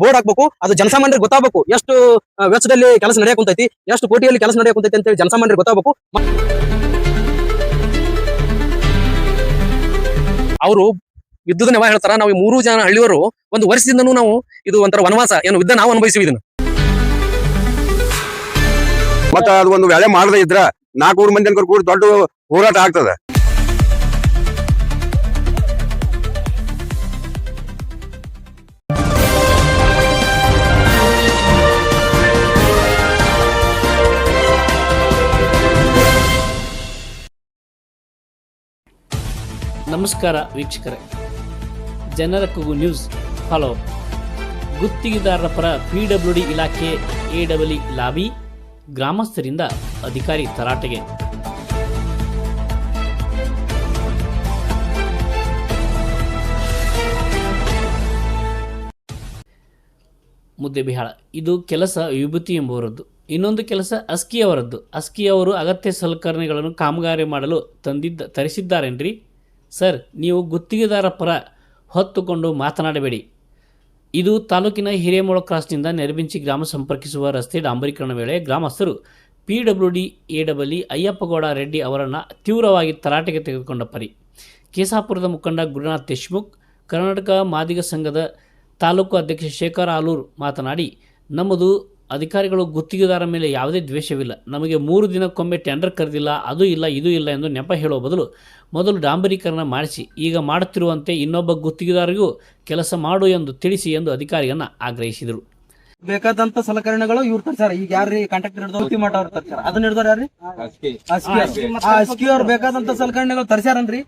Board ಹಾಕ್ಬೇಕು. ಅದು ಜನಸಾಮಾನ್ಯರಿಗೆ ಗೊತ್ತಾಗಬೇಕು ಎಷ್ಟು ವೆಚ್ಚದಲ್ಲಿ ಕೆಲಸ ನಡೆಯಕ್ ಕುಂತೈತಿ, ಎಷ್ಟು ಕೋಟಿಯಲ್ಲಿ ಕೆಲಸ ನಡೆಯಕ್ ಕುಂತೈತಿ ಅಂತ ಹೇಳಿ ಜನಸಾಮಾನ್ಯರಿಗೆ ಗೊತ್ತಾಗಬೇಕು. ಅವರು ಯುದ್ಧದ ನೆವ ಹೇಳ್ತಾರ. ನಾವು 3 ಜನ ಹಳ್ಳಿಯವರು ಒಂದು ವರ್ಷದಿಂದನೂ ನಾವು ಇದು ಒಂಥರ ವನವಾಸ ಏನು ಯುದ್ಧ ನಾವು ಅನುಭವಿಸಿವಿ ಇದನ್ನ. ಮತ್ತ ಅದು ಒಂದು ವೇಳೆ ಮಾಡದೇ ಇದ್ರ 400 ಮಂದಿ ಕೂಡ ದೊಡ್ಡ ಹೋರಾಟ ಆಗ್ತದೆ. ನಮಸ್ಕಾರ ವೀಕ್ಷಕರೇ, ಜನರ ಕೂಗು ನ್ಯೂಸ್ ಫಾಲೋ. ಗುತ್ತಿಗೆದಾರರ ಪರ PWD ಇಲಾಖೆ AEE ಲಾಬಿ, ಗ್ರಾಮಸ್ಥರಿಂದ ಅಧಿಕಾರಿ ತರಾಟೆಗೆ. ಮುದ್ದೆಬಿಹಾಳ ಇದು ಕೆಲಸ ವಿಭೂತಿ ಎಂಬುವರದ್ದು, ಇನ್ನೊಂದು ಕೆಲಸ ಅಸ್ಕಿ ಅವರದ್ದು. ಅಸ್ಕಿ ಅವರು ಅಗತ್ಯ ಸಲಕರಣೆಗಳನ್ನು ಕಾಮಗಾರಿ ಮಾಡಲು ತರಿಸಿದ್ದಾರೇನ್ರಿ ಸರ್? ನೀವು ಗುತ್ತಿಗೆದಾರ ಪರ ಹೊತ್ತುಕೊಂಡು ಮಾತನಾಡಬೇಡಿ. ಇದು ತಾಲೂಕಿನ ಹಿರೇಮೂಳ ಕ್ರಾಸ್ನಿಂದ ನೆರಬಿಂಚಿ ಗ್ರಾಮ ಸಂಪರ್ಕಿಸುವ ರಸ್ತೆ ಡಾಂಬರೀಕರಣ ವೇಳೆ ಗ್ರಾಮಸ್ಥರು PWD AEE ಅಯ್ಯಪ್ಪಗೌಡ ರೆಡ್ಡಿ ಅವರನ್ನು ತೀವ್ರವಾಗಿ ತರಾಟೆಗೆ ತೆಗೆದುಕೊಂಡ ಪರಿ. ಕೇಸಾಪುರದ ಮುಖಂಡ ಗುರುನಾಥ್ ದೇಶ್ಮುಖ್, ಕರ್ನಾಟಕ ಮಾದಿಗ ಸಂಘದ ತಾಲೂಕು ಅಧ್ಯಕ್ಷ ಶೇಖರ್ ಆಲೂರ್ ಮಾತನಾಡಿ, ನಮ್ಮದು ಅಧಿಕಾರಿಗಳು ಗುತ್ತಿಗೆದಾರ ಮೇಲೆ ಯಾವುದೇ ದ್ವೇಷವಿಲ್ಲ. ನಮಗೆ 3 ದಿನಕ್ಕೊಮ್ಮೆ ಟೆಂಡರ್ ಕರೆದಿಲ್ಲ, ಅದು ಇಲ್ಲ ಇದು ಇಲ್ಲ ಎಂದು ನೆಪ ಹೇಳುವ ಬದಲು ಮೊದಲು ಡಾಂಬರೀಕರಣ ಮಾಡಿಸಿ, ಈಗ ಮಾಡುತ್ತಿರುವಂತೆ ಇನ್ನೊಬ್ಬ ಗುತ್ತಿಗೆದಾರರಿಗೂ ಕೆಲಸ ಮಾಡು ಎಂದು ತಿಳಿಸಿ ಎಂದು ಅಧಿಕಾರಿಯನ್ನು ಆಗ್ರಹಿಸಿದರು. ಬೇಕಾದಂತ ಸಲಕರಣೆಗಳು ಇವ್ರು ತರ್ಸಾರ. ಈಗ ಯಾರ್ರಿ ಕಾಂಟ್ರಾಕ್ಟರ್ ಹಿಡಿದವ್ರು ಮಾಡ ಅವ್ರು ತರ್ಸಾರ. ಅದನ್ನ ಹಿಡಿದವ್ರು ಯಾರ್ರಿ? ಅಸ್ಕಿ ಅವ್ರು ಬೇಕಾದಂತ ಸಲಕರಣೆಗಳು ತರ್ಸಾರನ್ರಿ.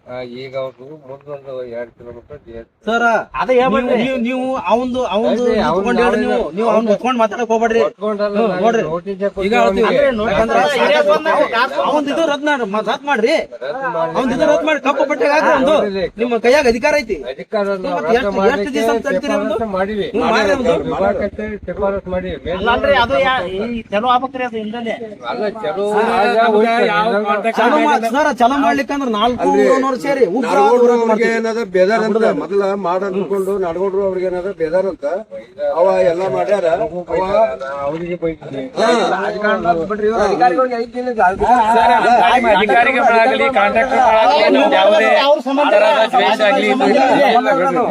ಈಗ ಅವ್ರು ಮುಂದೊಂದು 2 ಕಿಲೋಮೀಟರ್ ಸರ್ ನೀವು ಅವಂದು ನೀವು ಅವ್ನ ಹೊತ್ಕೊಂಡ್ ಮಾತಾಡಕ್ ಹೋಗ್ಬೇಡ್ರಿ. ನೋಡ್ರಿ ಈಗ ಅವಂದ್ ಇದು ರದ್ ಮಾಡ್ರಿ. ಅವಂದ್ ಇದು ರದ್ ಮಾಡಿ ಕಪ್ಪು ಪಟ್ಟೆಗೆ ಹಾಕ್ರಿ. ಒಂದು ನಿಮ್ಮ ಕೈಯಾಗ ಅಧಿಕಾರ ಐತಿ. ಎಷ್ಟು ದಿವಸ ಮಾಡಿವಿ ಚಲೋ ಮಾಡ್ಲಿಕ್ಕಂದ್ರ 400 ಸೇರಿ ಬೇದಾರ ಅಂತ ಮೊದಲ ಮಾಡ ಅನ್ಕೊಂಡು ನಡ್ಕೊಂಡ್ರು. ಅವ್ರಿಗೆ ಏನಾದ್ರು ಬೇದಾರ ಅಂತ ಅವ ಎಲ್ಲಾ ಮಾಡ್ಯಾರ. ಅವರಿಗೆ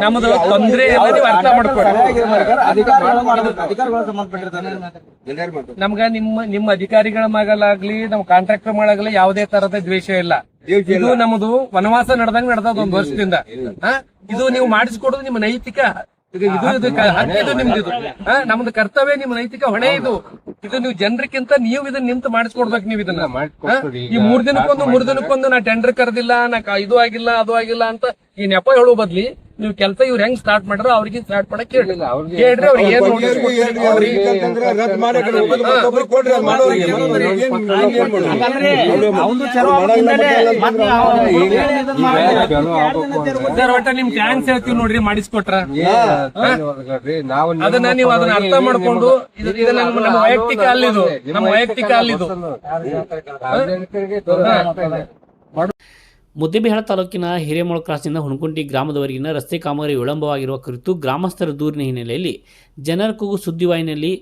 ನಮ್ಮದು ತೊಂದ್ರೆ ಅರ್ಥ ಮಾಡ್ಕೊಡ್ರಿ. ನಮ್ಗ ನಿಮ್ಮ ಅಧಿಕಾರಿಗಳ ಮಗಲಾಗ್ಲಿ ನಮ್ಮ ಕಾಂಟ್ರಾಕ್ಟರ್ ಮಾಡಾಗ್ಲಿ ಯಾವುದೇ ತರದ ದ್ವೇಷ ಇಲ್ಲ. ಇದು ನಮ್ದು ವನವಾಸ ನಡೆದಂಗ ನಡೆದ 1 ವರ್ಷದಿಂದ. ಇದು ನೀವು ಮಾಡಿಸ್ಕೊಡೋದು ನಿಮ್ಮ ನೈತಿಕ ಇದು ನಿಮ್ದು. ನಮ್ದು ಕರ್ತವ್ಯ, ನಿಮ್ಮ ನೈತಿಕ ಹೊಣೆ ಇದು. ಇದು ನೀವು ಜನರಿಗಿಂತ ನೀವು ಇದನ್ನ ನಿಂತು ಮಾಡಿಸ್ಕೊಡ್ಬೇಕು. ನೀವು ಇದನ್ನ ಈ 3 ದಿನಕ್ಕೊಂದು ನಾ ಟೆಂಡರ್ ಕರೆದಿಲ್ಲ, ನಾ ಇದು ಆಗಿಲ್ಲ ಅದು ಆಗಿಲ್ಲ ಅಂತ ಈ ನೆಪ ಹೇಳೋ ಬದ್ಲಿ ನೀವು ಕೆಲಸ ಇವ್ರು ಹೆಂಗ್ ಸ್ಟಾರ್ಟ್ ಮಾಡ್ರ ಅವ್ರಿಗೆ ಸ್ಟಾರ್ಟ್ ಮಾಡಕ್ ಕೇಳಿಲ್ಲ. ಅವ್ರಿಗೆ ಅವ್ರಿಗೆ ಒಟ್ಟ ನಿಮ್ ಟ್ಯಾಂಕ್ಸ್ ಹೇಳ್ತೀವಿ ನೋಡ್ರಿ, ಮಾಡಿಸ್ಕೊಟ್ರ ಅದನ್ನ ನೀವು ಅದನ್ನ ಅರ್ಥ ಮಾಡ್ಕೊಂಡು ನಮ್ಮ ವೈಯಕ್ತಿಕ ಅಲ್ಲಿದು, ನಮ್ಮ ವೈಯಕ್ತಿಕ ಅಲ್ಲಿದು. ಮುದ್ದೇಬಿಹಾಳ ತಾಲೂಕಿನ ಹಿರೇಮೂಳ ಕ್ರಾಸ್ನಿಂದ ಹುಣಕುಂಟಿ ಗ್ರಾಮದವರೆಗಿನ ರಸ್ತೆ ಕಾಮಗಾರಿ ವಿಳಂಬವಾಗಿರುವ ಕುರಿತು ಗ್ರಾಮಸ್ಥರ ದೂರಿನ ಹಿನ್ನೆಲೆಯಲ್ಲಿ ಜನರ ಕೂಗು ಸುದ್ದಿವಾಹಿನಿಯಲ್ಲಿ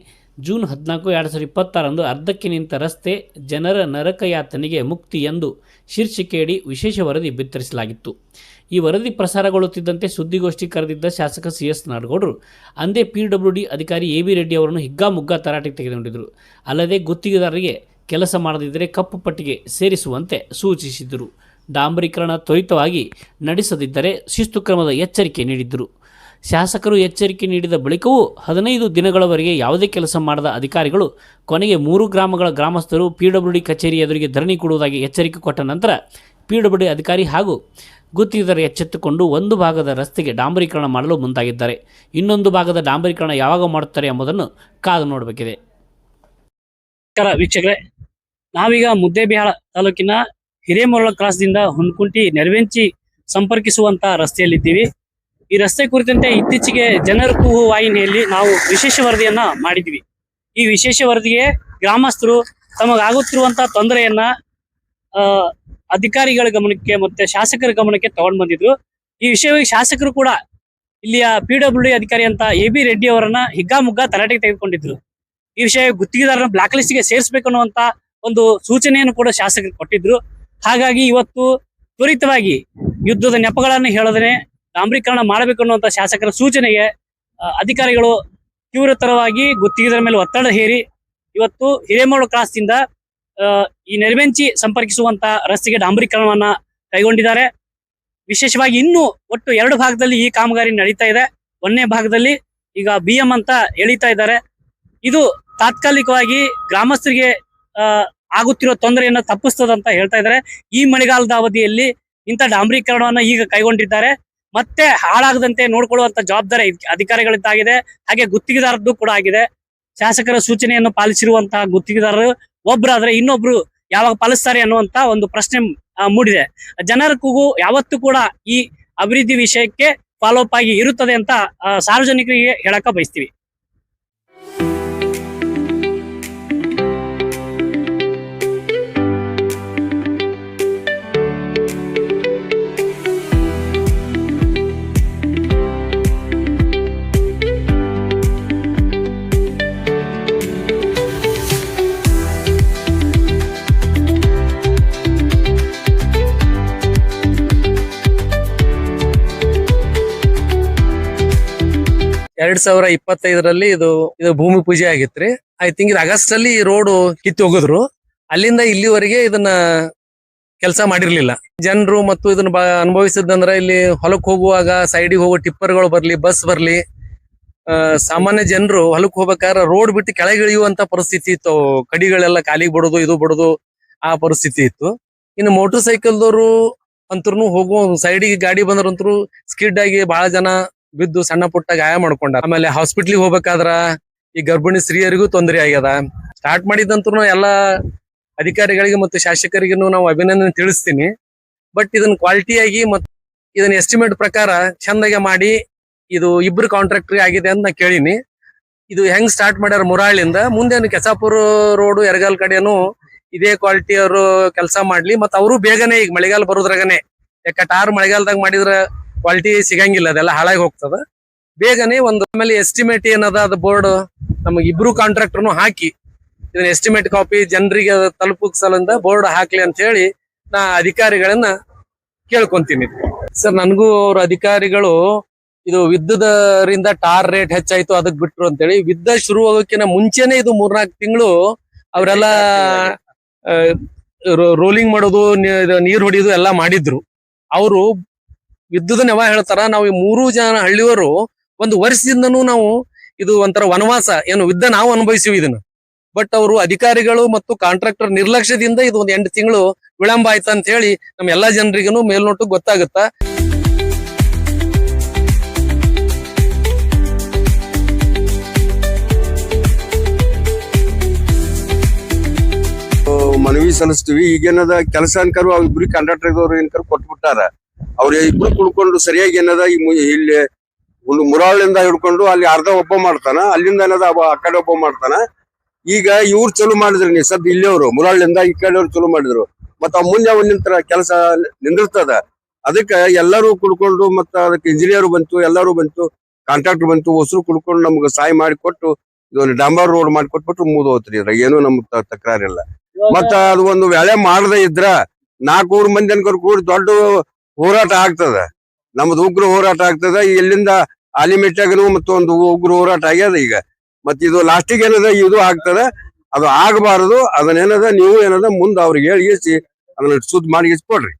ಜೂನ್ 14, 2026 ಅರ್ಧಕ್ಕೆ ನಿಂತ ರಸ್ತೆ ಜನರ ನರಕಯಾತನೆಗೆ ಮುಕ್ತಿ ಎಂದು ಶೀರ್ಷಿಕೆಯಡಿ ವಿಶೇಷ ವರದಿ ಬಿತ್ತರಿಸಲಾಗಿತ್ತು. ಈ ವರದಿ ಪ್ರಸಾರಗೊಳ್ಳುತ್ತಿದ್ದಂತೆ ಸುದ್ದಿಗೋಷ್ಠಿ ಕರೆದಿದ್ದ ಶಾಸಕ CS ನಾಡಗೌಡರು ಅಂದೇ PWD ಅಧಿಕಾರಿ AB ರೆಡ್ಡಿ ಅವರನ್ನು ಹಿಗ್ಗಾಮುಗ್ಗಾ ತರಾಟೆಗೆ ತೆಗೆದುಕೊಂಡಿದ್ದರು. ಅಲ್ಲದೆ ಗುತ್ತಿಗೆದಾರರಿಗೆ ಕೆಲಸ ಮಾಡದಿದ್ದರೆ ಕಪ್ಪು ಪಟ್ಟಿಗೆ ಸೇರಿಸುವಂತೆ ಸೂಚಿಸಿದರು. ಡಾಂಬರೀಕರಣ ತ್ವರಿತವಾಗಿ ನಡೆಸದಿದ್ದರೆ ಶಿಸ್ತು ಕ್ರಮದ ಎಚ್ಚರಿಕೆ ನೀಡಿದ್ದರು. ಶಾಸಕರು ಎಚ್ಚರಿಕೆ ನೀಡಿದ ಬಳಿಕವೂ 15 ದಿನಗಳವರೆಗೆ ಯಾವುದೇ ಕೆಲಸ ಮಾಡದ ಅಧಿಕಾರಿಗಳು ಕೊನೆಗೆ 3 ಗ್ರಾಮಗಳ ಗ್ರಾಮಸ್ಥರು PWD ಕಚೇರಿ ಎದುರಿಗೆ ಧರಣಿ ಕೊಡುವುದಾಗಿ ಎಚ್ಚರಿಕೆ ಕೊಟ್ಟ ನಂತರ PWD ಅಧಿಕಾರಿ ಹಾಗೂ ಗುತ್ತಿಗೆದಾರ ಎಚ್ಚೆತ್ತುಕೊಂಡು ಒಂದು ಭಾಗದ ರಸ್ತೆಗೆ ಡಾಂಬರೀಕರಣ ಮಾಡಲು ಮುಂದಾಗಿದ್ದಾರೆ. ಇನ್ನೊಂದು ಭಾಗದ ಡಾಂಬರೀಕರಣ ಯಾವಾಗ ಮಾಡುತ್ತಾರೆ ಎಂಬುದನ್ನು ಕಾದು ನೋಡಬೇಕಿದೆ. ವೀಕ್ಷಕರೇ, ನಾವೀಗ ಮುದ್ದೇಬಿಹಾಳ ತಾಲೂಕಿನ ಹಿರೇಮೂಳ ಕ್ರಾಸ್ದಿಂದ ಹುಣಕುಂಟಿ ನೆರವೆಂಚಿ ಸಂಪರ್ಕಿಸುವಂತ ರಸ್ತೆಯಲ್ಲಿದ್ದೀವಿ. ಈ ರಸ್ತೆ ಕುರಿತಂತೆ ಇತ್ತೀಚೆಗೆ ಜನರ ಕೂಗು ವಾಹಿನಿಯಲ್ಲಿ ನಾವು ವಿಶೇಷ ವರದಿಯನ್ನ ಮಾಡಿದ್ವಿ. ಈ ವಿಶೇಷ ವರದಿಗೆ ಗ್ರಾಮಸ್ಥರು ತಮಗಾಗುತ್ತಿರುವಂತಹ ತೊಂದರೆಯನ್ನ ಅಧಿಕಾರಿಗಳ ಗಮನಕ್ಕೆ ಮತ್ತೆ ಶಾಸಕರ ಗಮನಕ್ಕೆ ತಗೊಂಡು ಬಂದಿದ್ರು. ಈ ವಿಷಯವಾಗಿ ಶಾಸಕರು ಕೂಡ ಇಲ್ಲಿಯ PWD ಅಧಿಕಾರಿ ಅಂತ AB ರೆಡ್ಡಿ ಅವರನ್ನ ಹಿಗ್ಗಾಮುಗ್ಗಾ ತರಾಟೆಗೆ ತೆಗೆದುಕೊಂಡಿದ್ರು. ಈ ವಿಷಯ ಗುತ್ತಿಗೆದಾರನ ಬ್ಲಾಕ್ ಲಿಸ್ಟ್ ಗೆ ಸೇರಿಸಬೇಕು ಅನ್ನುವಂತ ಒಂದು ಸೂಚನೆಯನ್ನು ಕೂಡ ಶಾಸಕರು ಕೊಟ್ಟಿದ್ರು. ಹಾಗಾಗಿ ಇವತ್ತು ತ್ವರಿತವಾಗಿ ಯುದ್ಧದ ನೆಪಗಳನ್ನು ಹೇಳದೇ ಡಾಂಬರೀಕರಣ ಮಾಡಬೇಕು ಅನ್ನುವಂತ ಶಾಸಕರ ಸೂಚನೆಗೆ ಅಧಿಕಾರಿಗಳು ತೀವ್ರತರವಾಗಿ ಗುತ್ತಿಗೆದಾರರ ಮೇಲೆ ಒತ್ತಡ ಹೇರಿ ಇವತ್ತು ಹಿರೇಮರಳು ಕ್ರಾಸ್ ಇಂದ ಈ ನೆರವೆಂಚಿ ಸಂಪರ್ಕಿಸುವಂತ ರಸ್ತೆಗೆ ಡಾಂಬರೀಕರಣವನ್ನ ಕೈಗೊಂಡಿದ್ದಾರೆ. ವಿಶೇಷವಾಗಿ ಇನ್ನು ಒಟ್ಟು 2 ಭಾಗದಲ್ಲಿ ಈ ಕಾಮಗಾರಿ ನಡೀತಾ ಇದೆ. 1ನೇ ಭಾಗದಲ್ಲಿ ಈಗ BM ಅಂತ ಎಳಿತಾ ಇದ್ದಾರೆ. ಇದು ತಾತ್ಕಾಲಿಕವಾಗಿ ಗ್ರಾಮಸ್ಥರಿಗೆ ಆಗುತ್ತಿರೋ ತೊಂದರೆಯನ್ನ ತಪ್ಪಿಸ್ತದಂತ ಹೇಳ್ತಾ ಇದ್ದಾರೆ. ಈ ಮಳೆಗಾಲದ ಅವಧಿಯಲ್ಲಿ ಇಂಥ ಡಾಂಬರೀಕರಣವನ್ನ ಈಗ ಕೈಗೊಂಡಿದ್ದಾರೆ. ಮತ್ತೆ ಹಾಳಾಗದಂತೆ ನೋಡ್ಕೊಳ್ಳುವಂತ ಜವಾಬ್ದಾರಿ ಅಧಿಕಾರಿಗಳಿದ್ದಾಗಿದೆ, ಹಾಗೆ ಗುತ್ತಿಗೆದಾರದ್ದು ಕೂಡ ಆಗಿದೆ. ಶಾಸಕರ ಸೂಚನೆಯನ್ನು ಪಾಲಿಸಿರುವಂತಹ ಗುತ್ತಿಗೆದಾರರು ಒಬ್ಬರಾದ್ರೆ ಇನ್ನೊಬ್ರು ಯಾವಾಗ ಪಾಲಿಸ್ತಾರೆ ಅನ್ನುವಂತ ಒಂದು ಪ್ರಶ್ನೆ ಮೂಡಿದೆ. ಜನರ ಕೂಗು ಯಾವತ್ತೂ ಕೂಡ ಈ ಅಭಿವೃದ್ಧಿ ವಿಷಯಕ್ಕೆ ಫಾಲೋ ಅಪ್ ಆಗಿ ಇರುತ್ತದೆ ಅಂತ ಸಾರ್ವಜನಿಕರಿಗೆ ಹೇಳಕ ಬಯಸ್ತೀವಿ. ಎರಡ್ 2025ರಲ್ಲಿ ಇದು ಭೂಮಿ ಪೂಜೆ ಆಗಿತ್ರಿ. ಐ ಥಿಂಕ್ ಇದು ಆಗಸ್ಟ್ ಅಲ್ಲಿ ಈ ರೋಡ್ ಕಿತ್ತಿ ಹೋಗಿದ್ರು. ಅಲ್ಲಿಂದ ಇಲ್ಲಿವರೆಗೆ ಇದನ್ನ ಕೆಲಸ ಮಾಡಿರ್ಲಿಲ್ಲ. ಜನರು ಮತ್ತು ಇದನ್ನ ಅನುಭವಿಸಿದಂದ್ರ ಇಲ್ಲಿ ಹೊಲಕ್ ಹೋಗುವಾಗ ಸೈಡಿಗೆ ಹೋಗೋ ಟಿಪ್ಪರ್ಗಳು ಬರ್ಲಿ, ಬಸ್ ಬರ್ಲಿ, ಸಾಮಾನ್ಯ ಜನರು ಹೊಲಕ್ ಹೋಗ್ಬೇಕಾದ್ರೆ ರೋಡ್ ಬಿಟ್ಟು ಕೆಳಗೆ ಇಳಿಯುವಂತ ಪರಿಸ್ಥಿತಿ ಇತ್ತು. ಕಡಿಗಳೆಲ್ಲ ಕಾಲಿಗೆ ಬಿಡೋದು, ಇದು ಬಿಡೋದು, ಆ ಪರಿಸ್ಥಿತಿ ಇತ್ತು. ಇನ್ನು ಮೋಟರ್ ಸೈಕಲ್ದವರು ಅಂತೂ ಹೋಗುವ ಸೈಡಿಗೆ ಗಾಡಿ ಬಂದ್ರಂತೂ ಸ್ಕಿಡ್ ಆಗಿ ಬಹಳ ಜನ ಬಿದ್ದು ಸಣ್ಣ ಪುಟ್ಟ ಗಾಯ ಮಾಡ್ಕೊಂಡ. ಆಮೇಲೆ ಹಾಸ್ಪಿಟ್ಲಿಗೆ ಹೋಗ್ಬೇಕಾದ್ರ ಈ ಗರ್ಭಿಣಿ ಸ್ತ್ರೀಯರಿಗೂ ತೊಂದರೆ ಆಗ್ಯದ. ಸ್ಟಾರ್ಟ್ ಮಾಡಿದಂತೂ ಎಲ್ಲಾ ಅಧಿಕಾರಿಗಳಿಗೆ ಮತ್ತು ಶಾಸಕರಿಗೂ ನಾವು ಅಭಿನಂದನೆ ತಿಳಿಸ್ತೀನಿ. ಬಟ್ ಇದನ್ನ ಕ್ವಾಲಿಟಿಯಾಗಿ ಮತ್ತು ಇದನ್ನ ಎಸ್ಟಿಮೇಟ್ ಪ್ರಕಾರ ಚಂದಾಗೆ ಮಾಡಿ ಇದು ಇಬ್ರು ಕಾಂಟ್ರಾಕ್ಟರ್ ಆಗಿದೆ ಅಂತ ನಾ ಕೇಳಿನಿ. ಇದು ಹೆಂಗ್ ಸ್ಟಾರ್ಟ್ ಮಾಡ್ಯಾರ ಮುರಾಳಿಂದ ಮುಂದೇನು ಕೆಸಾಪುರ ರೋಡ್ ಎರಗಾಲ್ ಕಡೆನು ಇದೇ ಕ್ವಾಲಿಟಿ ಅವರು ಕೆಲಸ ಮಾಡ್ಲಿ. ಮತ್ತ ಅವರು ಬೇಗನೆ ಈಗ ಮಳೆಗಾಲ ಬರೋದ್ರಾಗನೆ, ಯಾಕ ಟಾರ್ ಮಳೆಗಾಲದಾಗ ಮಾಡಿದ್ರ ಕ್ವಾಲಿಟಿ ಸಿಗಂಗಿಲ್ಲ, ಅದೆಲ್ಲ ಹಾಳಾಗಿ ಹೋಗ್ತದ. ಬೇಗನೆ ಒಂದು ಆಮೇಲೆ ಎಸ್ಟಿಮೇಟ್ ಏನದ ಅದು ಬೋರ್ಡ್ ನಮಗ್ ಇಬ್ರು ಕಾಂಟ್ರಾಕ್ಟರ್ನು ಹಾಕಿ ಇದನ್ನ ಎಸ್ಟಿಮೇಟ್ ಕಾಪಿ ಜನರಿಗೆ ತಲುಪಕ್ ಸಲಿಂದ ಬೋರ್ಡ್ ಹಾಕ್ಲಿ ಅಂತ ಹೇಳಿ ನಾ ಅಧಿಕಾರಿಗಳನ್ನ ಕೇಳ್ಕೊಂತೀನಿ. ಸರ್, ನನಗೂ ಅವ್ರ ಅಧಿಕಾರಿಗಳು ಇದು ವಿದ್ಯುದರಿಂದ ಟಾರ್ ರೇಟ್ ಹೆಚ್ಚಾಯ್ತು ಅದಕ್ ಬಿಟ್ರು ಅಂತೇಳಿ, ವಿದ್ಯುತ್ ಶುರು ಆಗೋಕಿನ ಮುಂಚೆನೆ ಇದು 3-4 ತಿಂಗಳು ಅವರೆಲ್ಲ ರೋಲಿಂಗ್ ಮಾಡೋದು, ನೀರ್ ಹೊಡಿಯೋದು ಎಲ್ಲ ಮಾಡಿದ್ರು. ಅವರು ವಿದ್ಯುತ್ ನೆವ ಹೇಳ್ತಾರ, ನಾವು ಈ 3 ಜನ ಹಳ್ಳಿಯವರು 1 ವರ್ಷದಿಂದನೂ ನಾವು ಇದು ಒಂಥರ ವನವಾಸ ಏನು ವಿದ್ಯುತ್ ನಾವು ಅನುಭವಿಸಿವಿ ಇದನ್ನ. ಬಟ್ ಅವರು ಅಧಿಕಾರಿಗಳು ಮತ್ತು ಕಾಂಟ್ರಾಕ್ಟರ್ ನಿರ್ಲಕ್ಷ್ಯದಿಂದ ಇದು 1 8 ತಿಂಗಳು ವಿಳಂಬ ಆಯ್ತ ಅಂತ ಹೇಳಿ ನಮ್ಮ ಎಲ್ಲಾ ಜನರಿಗೂ ಮೇಲ್ನೋಟಕ್ಕೆ ಗೊತ್ತಾಗುತ್ತಾ. ಮನವಿ ಸಲ್ಲಿಸ್ತೀವಿ. ಈಗೇನದ ಕೆಲಸ ಅನ್ಕರು ಇಬ್ರು ಕಾಂಟ್ರಾಕ್ಟರ್ ಏನ್ಕರ್ ಕೊಟ್ಬಿಟ್ಟಾರ. ಅವ್ರ ಇಬ್ರು ಕುಡ್ಕೊಂಡು ಸರಿಯಾಗಿ ಏನದ ಇಲ್ಲಿ ಮುರಾಳಿಂದ ಹಿಡ್ಕೊಂಡು ಅಲ್ಲಿ ಅರ್ಧ ಒಬ್ಬ ಮಾಡ್ತಾನ, ಅಲ್ಲಿಂದ ಏನದ ಆ ಕಡೆ ಒಬ್ಬ ಮಾಡ್ತಾನ. ಈಗ ಇವ್ರು ಚಲೋ ಮಾಡಿದ್ರು, ನೀ ಸದ್ ಇಲ್ಲಿಯವರು ಮುರಾಳಿಂದ ಈ ಕಡೆಯವ್ರು ಚಲೋ ಮಾಡಿದ್ರು. ಮತ್ತ ಮುಂದೆ ನಿಂತರ ಕೆಲಸ ನಿಂದಿರ್ತದ. ಅದಕ್ಕೆ ಎಲ್ಲರೂ ಕುಡ್ಕೊಂಡು ಮತ್ತ ಅದಕ್ಕೆ ಇಂಜಿನಿಯರ್ ಬಂತು, ಎಲ್ಲರೂ ಬಂತು, ಕಾಂಟ್ರಾಕ್ಟರ್ ಬಂತು, ಹೊಸರು ಕುಡ್ಕೊಂಡು ನಮ್ಗೆ ಸಹಾಯ ಮಾಡಿಕೊಟ್ಟು ಇದೊಂದು ಡಾಂಬರ್ ರೋಡ್ ಮಾಡಿಕೊಟ್ಬಿಟ್ಟು ಮುಗಿದು ಹೋತ್ರಿ. ಇದ್ರಾಗ ಏನು ನಮ್ ತಕರಾರಿಲ್ಲ. ಮತ್ತ ಅದು ಒಂದು ವೇಳೆ ಮಾಡದೇ ಇದ್ರ 400 ಮಂದಿ ಅನ್ಕರ್ ಕೂಡಿ ದೊಡ್ಡ ಹೋರಾಟ ಆಗ್ತದ. ನಮ್ದು ಉಗ್ರ ಹೋರಾಟ ಆಗ್ತದ. ಇಲ್ಲಿಂದ ಆಲಿಮೆಟ್ಟಾಗನು ಮತ್ತೊಂದು ಉಗ್ರ ಹೋರಾಟ ಆಗ್ಯದ ಈಗ. ಮತ್ ಇದು ಲಾಸ್ಟಿಗೆ ಏನದ ಇದು ಆಗ್ತದ, ಅದು ಆಗಬಾರದು. ಅದನ್ನೇನದ ನೀವು ಏನದ ಮುಂದೆ ಅವ್ರಿಗೆ ಹೇಳಿಸಿ ಅದನ್ನ ಸುದ್ದಿ ಮಾಡಿ ಕೊಡ್ರಿ.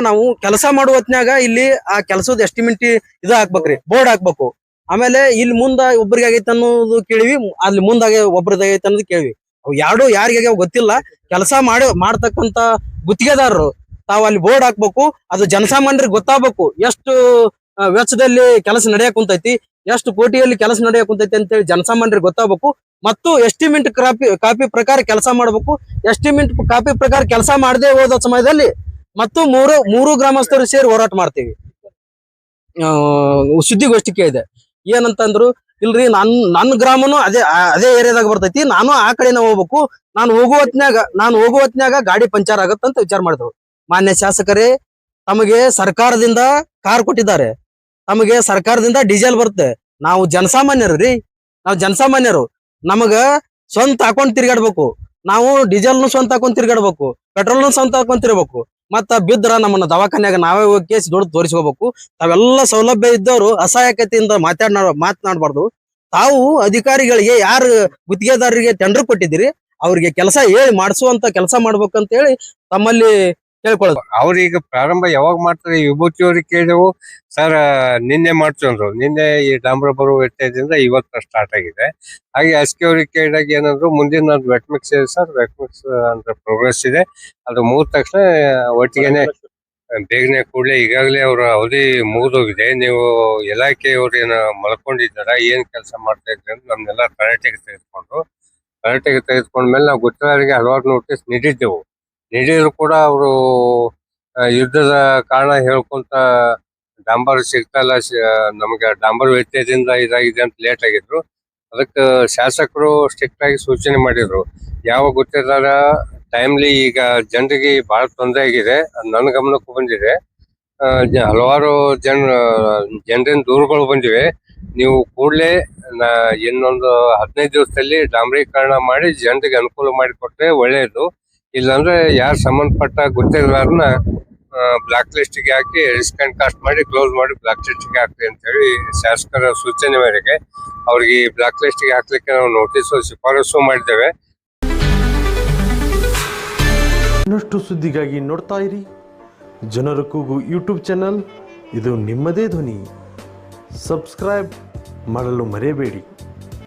ನಾವು ಕೆಲಸ ಮಾಡುವ ಹೊತ್ನ್ಯಾಗ ಇಲ್ಲಿ ಆ ಕೆಲಸದ ಎಸ್ಟಿಮೇಟ್ ಇದು ಹಾಕ್ಬೇಕ್ರಿ, ಬೋರ್ಡ್ ಹಾಕ್ಬೇಕು. ಆಮೇಲೆ ಇಲ್ಲಿ ಮುಂದ ಒಬ್ರಿಗೆ ಆಗೈತೆ ಅನ್ನೋದು ಕೇಳಿವಿ, ಅಲ್ಲಿ ಮುಂದಾಗೆ ಒಬ್ರದ್ದು ಆಗೈತೆ ಅನ್ನೋದು ಕೇಳಿವಿ. ಅವು ಎರಡು ಯಾರಿಗೆ ಗೊತ್ತಿಲ್ಲ. ಕೆಲಸ ಮಾಡ್ತಕ್ಕಂತ ಗುತ್ತಿಗೆದಾರರು ತಾವ್ ಅಲ್ಲಿ ಬೋರ್ಡ್ ಹಾಕ್ಬೇಕು. ಅದು ಜನಸಾಮಾನ್ಯರಿಗೆ ಗೊತ್ತಾಗಬೇಕು ಎಷ್ಟು ವೆಚ್ಚದಲ್ಲಿ ಕೆಲಸ ನಡೆಯಕ್ ಕುಂತೈತಿ, ಎಷ್ಟು ಕೋಟಿಯಲ್ಲಿ ಕೆಲಸ ನಡೆಯಕ್ ಕುಂತೈತಿ ಅಂತೇಳಿ ಜನಸಾಮಾನ್ಯರಿಗೆ ಗೊತ್ತಾಗಬೇಕು. ಮತ್ತು ಎಸ್ಟಿಮೇಟ್ ಕಾಪಿ ಪ್ರಕಾರ ಕೆಲಸ ಮಾಡ್ಬೇಕು. ಎಸ್ಟಿಮೇಟ್ ಕಾಪಿ ಪ್ರಕಾರ ಕೆಲಸ ಮಾಡದೆ ಹೋದ ಸಮಯದಲ್ಲಿ ಮತ್ತು ಮೂರು ಗ್ರಾಮಸ್ಥರು ಸೇರಿ ಹೋರಾಟ ಮಾಡ್ತೀವಿ. ಸುದ್ದಿಗೋಷ್ಠಿ ಕೇಳಿದೆ, ಏನಂತಂದ್ರು, ಇಲ್ರಿ ನನ್ನ ಗ್ರಾಮನು ಅದೇ ಏರಿಯಾದಾಗ ಬರ್ತೈತಿ, ನಾನು ಆ ಕಡೆನ ಹೋಗ್ಬೇಕು, ನಾನು ಹೋಗುವ ಹೊತ್ನ್ಯಾಗ ಗಾಡಿ ಪಂಚರ್ ಆಗತ್ತಂತ ವಿಚಾರ ಮಾಡಿದ್ರು. ಮಾನ್ಯ ಶಾಸಕರೇ, ತಮಗೆ ಸರ್ಕಾರದಿಂದ ಕಾರ್ ಕೊಟ್ಟಿದ್ದಾರೆ, ತಮಗೆ ಸರ್ಕಾರದಿಂದ ಡೀಸೆಲ್ ಬರುತ್ತೆ. ನಾವು ಜನಸಾಮಾನ್ಯರು ರೀ, ನಾವು ಜನಸಾಮಾನ್ಯರು. ನಮಗ ಸ್ವಂತ ಹಾಕೊಂಡ್ ತಿರ್ಗಾಡ್ಬೇಕು. ನಾವು ಡೀಸೆಲ್ನು ಸ್ವಂತ ಹಾಕೊಂಡ್ ತಿರ್ಗಾಡ್ಬೇಕು, ಪೆಟ್ರೋಲ್ನು ಸ್ವಂತ ಹಾಕೊಂಡ್ ತಿರ್ಬೇಕು. ಮತ್ತ ಬಿದ್ರ ನಮ್ಮನ್ನ ದವಾಖಾನ್ಯಾಗ ನಾವೇ ಹೋಗಿ ಕೇಸ್ ದುಡ್ಡು ತೋರಿಸ್ಕೋಬೇಕು. ತಾವೆಲ್ಲ ಸೌಲಭ್ಯ ಇದ್ದವರು ಅಸಹಾಯಕತೆಯಿಂದ ಮಾತನಾಡಬಾರ್ದು. ತಾವು ಅಧಿಕಾರಿಗಳಿಗೆ ಯಾರು ಗುತ್ತಿಗೆದಾರರಿಗೆ ಟೆಂಡರ್ ಕೊಟ್ಟಿದ್ದೀರಿ ಅವ್ರಿಗೆ ಕೆಲಸ ಹೇಳಿ ಮಾಡಿಸುವಂತ ಕೆಲಸ ಮಾಡ್ಬೇಕಂತ ಹೇಳಿ ತಮ್ಮಲ್ಲಿ ಕೇಳ್ಕೊಳ್ಳೋದು. ಅವ್ರೀಗ ಪ್ರಾರಂಭ ಯಾವಾಗ ಮಾಡ್ತಾರೆ? ವಿಭೂತಿ ಅವ್ರಿಗೆ ಕೇಳಿದೆವು ಸರ್, ನಿನ್ನೆ ಮಾಡ್ತೀವಿ ಅಂದ್ರು. ನಿನ್ನೆ ಈ ಡಾಂಬರ ಬರುವ ವ್ಯತ್ಯಾಸದಿಂದ ಇವತ್ತು ಸ್ಟಾರ್ಟ್ ಆಗಿದೆ. ಹಾಗೆ SK ಅವ್ರಿಗೆ ಕೇಳಿದಾಗ ಏನಂದ್ರು, ಮುಂದಿನ ವೆಟ್ ಮಿಕ್ಸ್ ಇದೆ ಸರ್, ವೆಟ್ ಮಿಕ್ಸ್ ಅಂದ್ರೆ ಪ್ರೋಗ್ರೆಸ್ ಇದೆ, ಅದು ಮುಗಿದ ತಕ್ಷಣ ಒಟ್ಟಿಗೆನೆ ಬೇಗನೆ ಕೂಡಲೇ ಈಗಾಗಲೇ ಅವರ ಅವಧಿ ಮುಗಿದೋಗಿದೆ, ನೀವು ಇಲಾಖೆಯವ್ರು ಏನ ಮಲ್ಕೊಂಡಿದ್ದಾರ, ಏನ್ ಕೆಲಸ ಮಾಡ್ತಾ ಇದ್ರಿ ಅಂತ ನಮ್ನೆಲ್ಲ ತರಾಟೆಗೆ ತೆಗೆದುಕೊಂಡ್ಮೇಲೆ ನಾವು ಗುತ್ತಿಗೆದಾರರಿಗೆ ಹಲವಾರು ನೋಟಿಸ್ ನೀಡಿದ್ದೆವು. ನೀಡಿದ್ರು ಕೂಡ ಅವರು ಯುದ್ಧದ ಕಾರಣ ಹೇಳ್ಕೊಂತ ಡಾಂಬರ್ ಸಿಗ್ತಾ ಇಲ್ಲ, ನಮಗೆ ಡಾಂಬರ್ ವ್ಯತ್ಯಯದಿಂದ ಇದಾಗಿದೆ ಅಂತ ಲೇಟ್ ಆಗಿದ್ರು. ಅದಕ್ಕೆ ಶಾಸಕರು ಸ್ಟ್ರಿಕ್ಟ್ ಆಗಿ ಸೂಚನೆ ಮಾಡಿದ್ರು, ಯಾವ ಗುತ್ತಿಗೆದಾರ ಟೈಮ್ಲಿ, ಈಗ ಜನರಿಗೆ ಬಹಳ ತೊಂದರೆ ಆಗಿದೆ, ನನ್ನ ಗಮನಕ್ಕೂ ಬಂದಿದೆ. ಹಲವಾರು ಜನರಿನ ದೂರುಗಳು ಬಂದಿವೆ. ನೀವು ಕೂಡಲೇ ಇನ್ನೊಂದು 15 ದಿವಸದಲ್ಲಿ ಡಾಂಬರೀಕರಣ ಮಾಡಿ ಜನರಿಗೆ ಅನುಕೂಲ ಮಾಡಿಕೊಟ್ರೆ ಒಳ್ಳೆಯದು. ಇಲ್ಲಾಂದ್ರೆ ಯಾರು ಸಂಬಂಧಪಟ್ಟ ಗುತ್ತಿಗೆದಾರನ ಬ್ಲಾಕ್ ಲಿಸ್ಟ್ ಗೆ ಹಾಕಿ ರಿಸ್ಕ್ ಅಂಡ್ ಕಾಸ್ಟ್ ಮಾಡಿ ಕ್ಲೋಸ್ ಮಾಡಿ ಬ್ಲಾಕ್ ಲಿಸ್ಟ್ ಗೆ ಹಾಕ್ರಿ ಅಂತ ಹೇಳಿ ಶಾಸಕರ ಸೂಚನೆ ಮೇರೆಗೆ ಅವ್ರಿಗೆ ಬ್ಲಾಕ್ ಲಿಸ್ಟ್ ಗೆ ಹಾಕ್ಲಿಕ್ಕೆ ನಾವು ನೋಟಿಸ್ ಶಿಫಾರಸು ಮಾಡಿದ್ದೇವೆ. ಇನ್ನಷ್ಟು ಸುದ್ದಿಗಾಗಿ ನೋಡ್ತಾ ಇರಿ ಜನರ ಕೂಗು ಯೂಟ್ಯೂಬ್ ಚಾನಲ್. ಇದು ನಿಮ್ಮದೇ ಧ್ವನಿ. ಸಬ್ಸ್ಕ್ರೈಬ್ ಮಾಡಲು ಮರೆಯಬೇಡಿ.